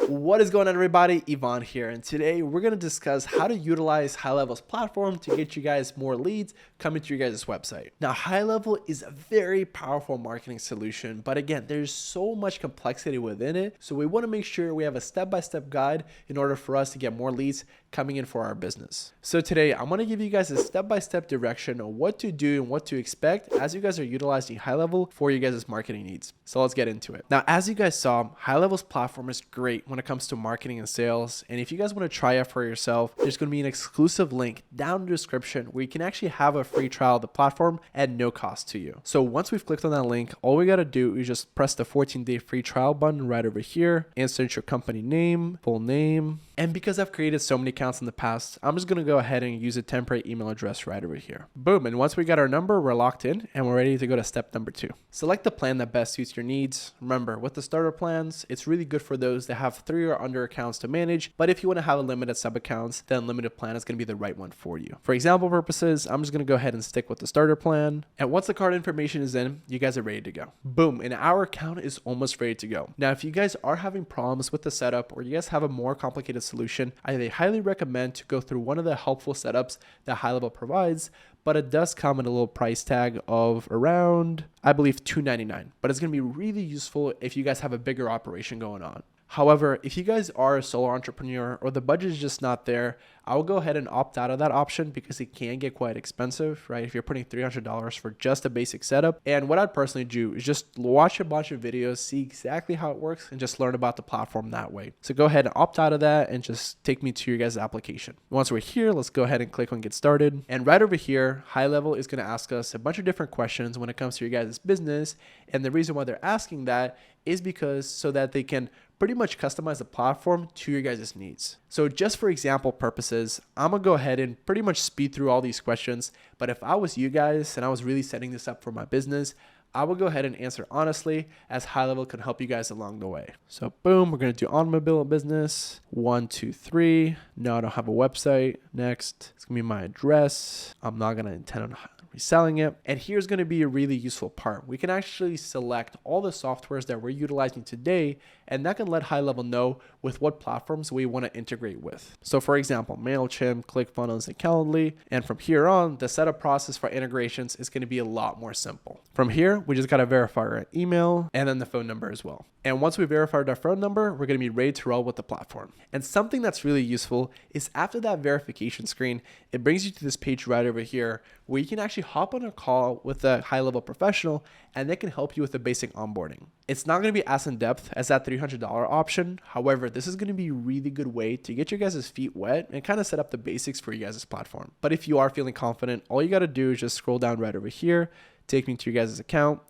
What is going on, everybody? Yvonne here, and today we're going to discuss how to utilize GoHighLevel's platform to get you guys more leads coming to your guys' website. Now, GoHighLevel is a very powerful marketing solution, but again, there's so much complexity within it, so we want to make sure we have a step-by-step guide in order for us to get more leads coming in for our business. So today, I'm going to give you guys a step-by-step direction on what to do and what to expect as you guys are utilizing GoHighLevel for your guys' marketing needs. So let's get into it. Now, as you guys saw, GoHighLevel's platform is great when it comes to marketing and sales. And if you guys want to try it for yourself, there's going to be an exclusive link down in the description where you can actually have a free trial of the platform at no cost to you. So once we've clicked on that link, all we got to do is just press the 14-day free trial button right over here, insert your company name, full name. And because I've created so many accounts in the past, I'm just going to go ahead and use a temporary email address right over here. Boom. And once we got our number, we're locked in and we're ready to go to step number 2. Select the plan that best suits your needs. Remember, with the starter plans, it's really good for those that have 3 or under accounts to manage. But if you want to have a limited sub accounts, then limited plan is going to be the right one for you. For example purposes, I'm just going to go ahead and stick with the starter plan. And once the card information is in, you guys are ready to go. Boom. And our account is almost ready to go. Now, if you guys are having problems with the setup or you guys have a more complicated solution, I highly recommend to go through one of the helpful setups that GoHighLevel provides, but it does come at a little price tag of around, I believe, $299. But it's going to be really useful if you guys have a bigger operation going on. However, if you guys are a solo entrepreneur or the budget is just not there, I will go ahead and opt out of that option because it can get quite expensive, right? If you're putting $300 for just a basic setup. And what I'd personally do is just watch a bunch of videos, see exactly how it works, and just learn about the platform that way. So go ahead and opt out of that and just take me to your guys' application. Once we're here, let's go ahead and click on get started. And right over here, GoHighLevel is going to ask us a bunch of different questions when it comes to your guys' business. And the reason why they're asking that is because so that they can pretty much customize the platform to your guys' needs. So just for example purposes, I'm gonna go ahead and pretty much speed through all these questions. But if I was you guys and I was really setting this up for my business, I will go ahead and answer honestly, as GoHighLevel can help you guys along the way. So boom, we're gonna do automobile business. 1, 2, 3. No, I don't have a website. Next, it's gonna be my address. I'm not gonna intend on reselling it. And here's going to be a really useful part. We can actually select all the softwares that we're utilizing today, and that can let GoHighLevel know with what platforms we want to integrate with. So for example, MailChimp, ClickFunnels, and Calendly. And from here on, the setup process for integrations is going to be a lot more simple. From here, we just got to verify our email and then the phone number as well. And once we verified our phone number, we're going to be ready to roll with the platform. And something that's really useful is after that verification screen, it brings you to this page right over here where you can actually hop on a call with a GoHighLevel professional and they can help you with the basic onboarding. It's not going to be as in depth as that $300 option. However, this is going to be a really good way to get your guys' feet wet and kind of set up the basics for you guys' platform. But if you are feeling confident, all you got to do is just scroll down right over here, take me to your guys' account,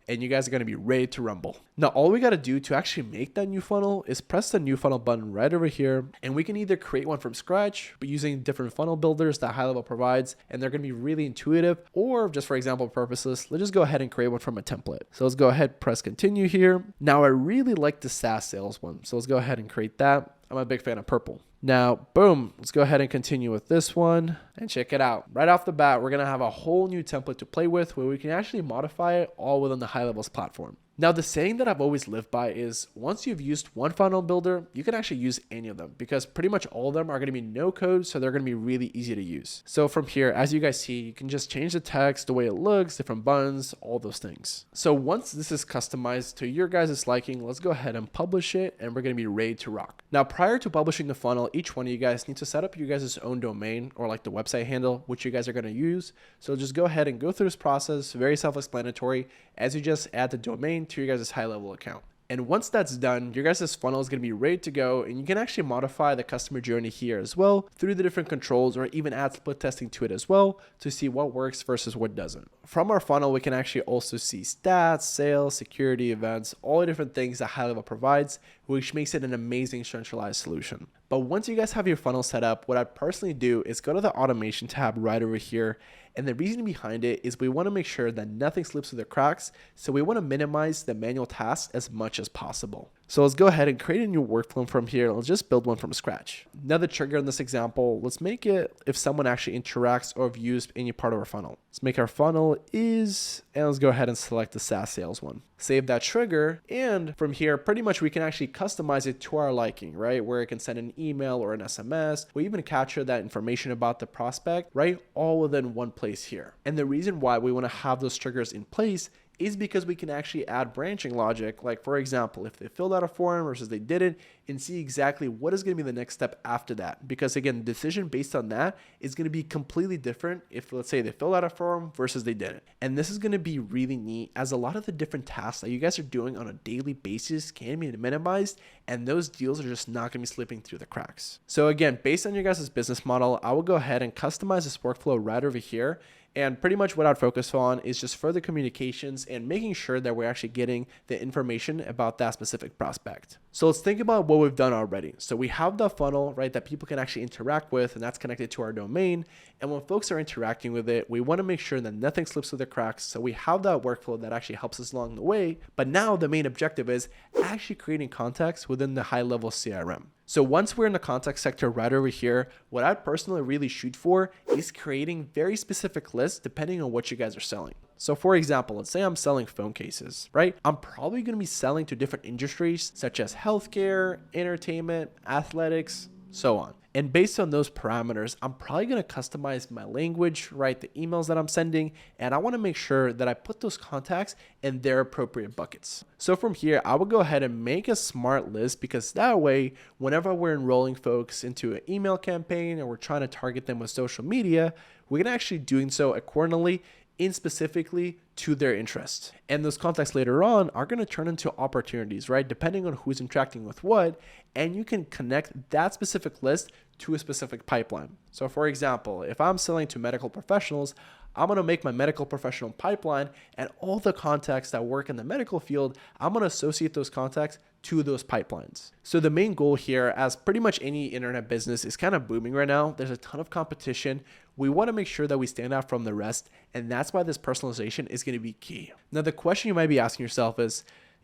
and you guys are going to be ready to rumble. Now, all we got to do to actually make that new funnel is press the new funnel button right over here. And we can either create one from scratch, but using different funnel builders that GoHighLevel provides, and they're going to be really intuitive, or just for example purposes, let's just go ahead and create one from a template. So let's go ahead, press continue here. Now, I really like the SaaS sales one. So let's go ahead and create that. I'm a big fan of purple. Now, boom, let's go ahead and continue with this one and check it out. Right off the bat, we're going to have a whole new template to play with where we can actually modify it all within the GoHighLevel's platform. Now, the saying that I've always lived by is once you've used one funnel builder, you can actually use any of them because pretty much all of them are going to be no code. So they're going to be really easy to use. So from here, as you guys see, you can just change the text, the way it looks, different buttons, all those things. So once this is customized to your guys' liking, let's go ahead and publish it and we're going to be ready to rock. Now, prior to publishing the funnel, each one of you guys need to set up your guys' own domain or like the website handle, which you guys are going to use. So just go ahead and go through this process, very self-explanatory, as you just add the domain to your guys' GoHighLevel account. And once that's done, your guys' funnel is going to be ready to go, and you can actually modify the customer journey here as well through the different controls or even add split testing to it as well to see what works versus what doesn't. From our funnel, we can actually also see stats, sales, security, events, all the different things that GoHighLevel provides, which makes it an amazing centralized solution. But once you guys have your funnel set up, what I personally do is go to the automation tab right over here. And the reason behind it is we want to make sure that nothing slips through the cracks. So we want to minimize the manual tasks as much as possible. So let's go ahead and create a new workflow from here. Let's just build one from scratch. Now the trigger in this example, let's make it if someone actually interacts or views any part of our funnel. Let's make our funnel is, and let's go ahead and select the SaaS sales one. Save that trigger, and from here, pretty much we can actually customize it to our liking, right? Where it can send an email or an SMS. We even capture that information about the prospect, right? All within one place here. And the reason why we want to have those triggers in place is because we can actually add branching logic. Like for example, if they filled out a form versus they didn't, and see exactly what is going to be the next step after that. Because again, the decision based on that is going to be completely different if, let's say, they filled out a form versus they didn't. And this is going to be really neat, as a lot of the different tasks that you guys are doing on a daily basis can be minimized, and those deals are just not going to be slipping through the cracks. So again, based on your guys' business model, I will go ahead and customize this workflow right over here. And pretty much what I'd focus on is just further communications and making sure that we're actually getting the information about that specific prospect. So let's think about what we've done already. So we have the funnel, right, that people can actually interact with, and that's connected to our domain. And when folks are interacting with it, we want to make sure that nothing slips through the cracks. So we have that workflow that actually helps us along the way. But now the main objective is actually creating context within the high-level CRM. So once we're in the contact sector right over here, what I personally really shoot for is creating very specific lists depending on what you guys are selling. So for example, let's say I'm selling phone cases, right? I'm probably going to be selling to different industries such as healthcare, entertainment, athletics, so on. And based on those parameters, I'm probably going to customize my language, right? The emails that I'm sending, and I want to make sure that I put those contacts in their appropriate buckets. So from here, I will go ahead and make a smart list, because that way, whenever we're enrolling folks into an email campaign and we're trying to target them with social media, we can actually doing so accordingly in specifically to their interests. And those contacts later on are going to turn into opportunities, right? Depending on who's interacting with what, and you can connect that specific list to a specific pipeline. So for example, if I'm selling to medical professionals, I'm going to make my medical professional pipeline, and all the contacts that work in the medical field, I'm going to associate those contacts to those pipelines. So the main goal here, as pretty much any internet business is kind of booming right now, there's a ton of competition. We want to make sure that we stand out from the rest, and that's why this personalization is going to be key. Now, the question you might be asking yourself is,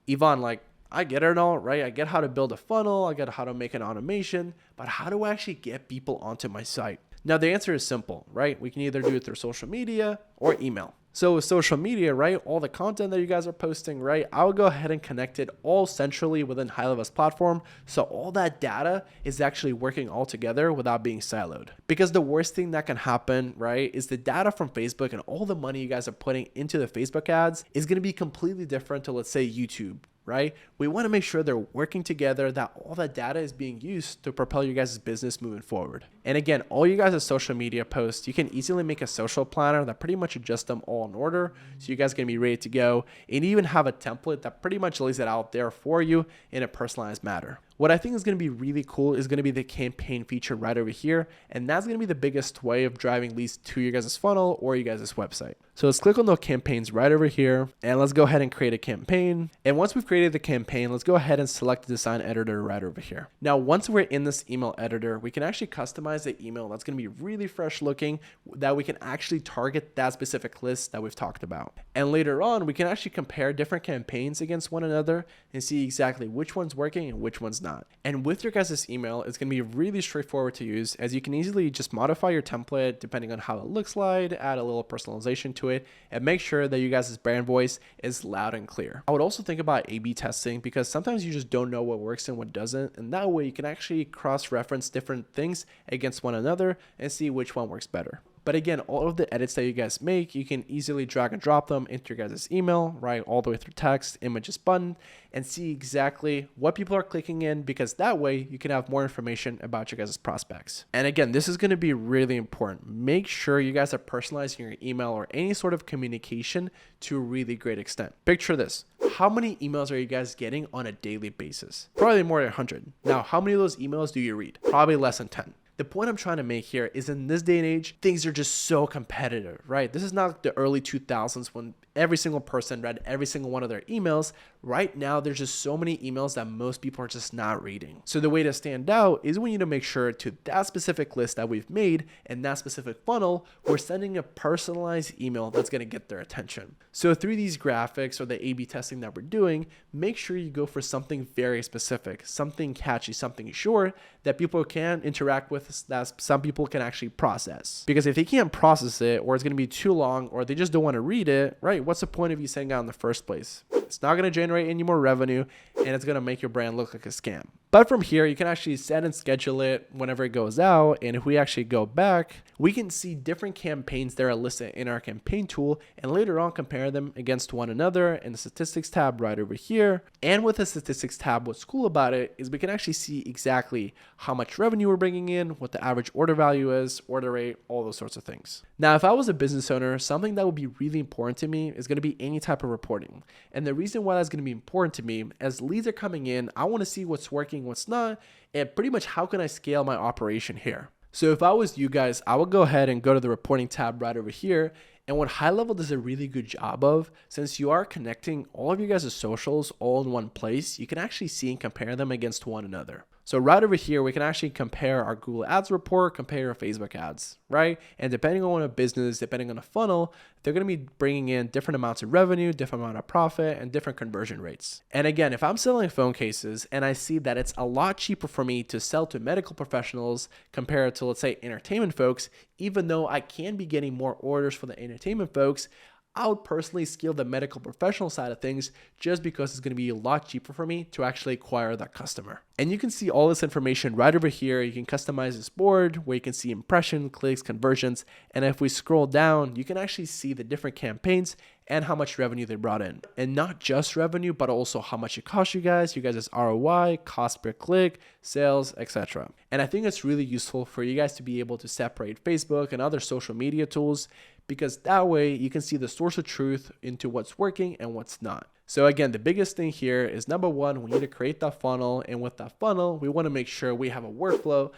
Ivan, like, I get it all, right? I get how to build a funnel, I get how to make an automation, but how do I actually get people onto my site? Now, the answer is simple, right? We can either do it through social media or email. So with social media, right, all the content that you guys are posting, right, I'll go ahead and connect it all centrally within GoHighLevel's platform. So all that data is actually working all together without being siloed. Because the worst thing that can happen, right, is the data from Facebook and all the money you guys are putting into the Facebook ads is going to be completely different to, let's say, YouTube. Right? We want to make sure they're working together, that all that data is being used to propel your guys' business moving forward. And again, all you guys' social media posts, you can easily make a social planner that pretty much adjusts them all in order. So you guys are going to be ready to go, and even have a template that pretty much lays it out there for you in a personalized manner. What I think is going to be really cool is going to be the campaign feature right over here. And that's going to be the biggest way of driving leads to your guys' funnel or your guys' website. So let's click on those campaigns right over here, and let's go ahead and create a campaign. And once we've created the campaign, let's go ahead and select the design editor right over here. Now, once we're in this email editor, we can actually customize the email that's going to be really fresh looking, that we can actually target that specific list that we've talked about. And later on, we can actually compare different campaigns against one another and see exactly which one's working and which one's not. And with your guys' email, it's going to be really straightforward to use, as you can easily just modify your template depending on how it looks like, add a little personalization to it, and make sure that you guys' brand voice is loud and clear. I would also think about A/B testing, because sometimes you just don't know what works and what doesn't, and that way you can actually cross-reference different things against one another and see which one works better. But again, all of the edits that you guys make, you can easily drag and drop them into your guys' email, right? All the way through text, images, button, and see exactly what people are clicking in, because that way you can have more information about your guys' prospects. And again, this is going to be really important. Make sure you guys are personalizing your email or any sort of communication to a really great extent. Picture this. How many emails are you guys getting on a daily basis? Probably more than 100. Now, how many of those emails do you read? Probably less than 10. The point I'm trying to make here is, in this day and age, things are just so competitive, right? This is not like the early 2000s when every single person read every single one of their emails. Right now, there's just so many emails that most people are just not reading. So the way to stand out is we need to make sure to that specific list that we've made and that specific funnel, we're sending a personalized email that's going to get their attention. So through these graphics or the A/B testing that we're doing, make sure you go for something very specific, something catchy, something short that people can interact with, that some people can actually process. Because if they can't process it, or it's going to be too long, or they just don't want to read it, right? What's the point of you sending out in the first place? It's not going to generate any more revenue, and it's going to make your brand look like a scam. But from here, you can actually set and schedule it whenever it goes out. And if we actually go back, we can see different campaigns that are listed in our campaign tool and later on compare them against one another in the statistics tab right over here. And with the statistics tab, what's cool about it is we can actually see exactly how much revenue we're bringing in, what the average order value is, order rate, all those sorts of things. Now, if I was a business owner, something that would be really important to me is going to be any type of reporting. And the reason why that's going to be important to me, as leads are coming in, I want to see what's working, what's not, and pretty much how can I scale my operation here. So if I was you guys, I would go ahead and go to the reporting tab right over here. And what HighLevel does a really good job of, since you are connecting all of you guys' socials all in one place, you can actually see and compare them against one another. So right over here, we can actually compare our Google Ads report, compare our Facebook ads, right? And depending on a business, depending on a funnel, they're going to be bringing in different amounts of revenue, different amount of profit, and different conversion rates. And again, if I'm selling phone cases and I see that it's a lot cheaper for me to sell to medical professionals compared to, let's say, entertainment folks, even though I can be getting more orders for the entertainment folks, I would personally scale the medical professional side of things just because it's going to be a lot cheaper for me to actually acquire that customer. And you can see all this information right over here. You can customize this board where you can see impression, clicks, conversions. And if we scroll down, you can actually see the different campaigns and how much revenue they brought in. And not just revenue, but also how much it cost you guys ROI, cost per click, sales, etc. And I think it's really useful for you guys to be able to separate Facebook and other social media tools, because that way you can see the source of truth into what's working and what's not. So again, the biggest thing here is number one, we need to create that funnel. And with that funnel, we want to make sure we have a workflow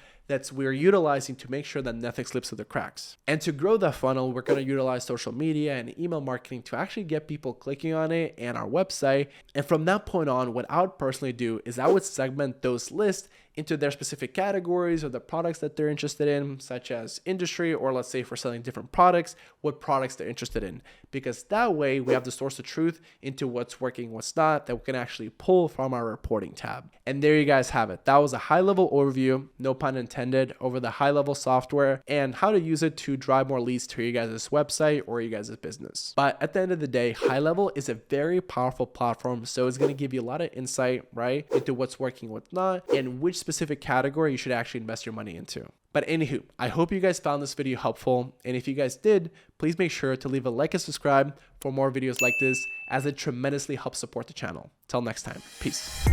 we're utilizing to make sure that nothing slips through the cracks. And to grow that funnel, we're going to utilize social media and email marketing to actually get people clicking on it and our website. And from that point on, what I would personally do is I would segment those lists into their specific categories or the products that they're interested in, such as industry, or let's say if we're selling different products, what products they're interested in. Because that way we have the source of truth into what's working, what's not, that we can actually pull from our reporting tab. And there you guys have it. That was a high-level overview, no pun intended, over the HighLevel software and how to use it to drive more leads to your guys' website or your guys' business. But at the end of the day, HighLevel is a very powerful platform, so it's going to give you a lot of insight, right, into what's working, what's not, and which specific category you should actually invest your money into. But anywho, I hope you guys found this video helpful. And if you guys did, please make sure to leave a like and subscribe for more videos like this, as it tremendously helps support the channel. Till next time, peace.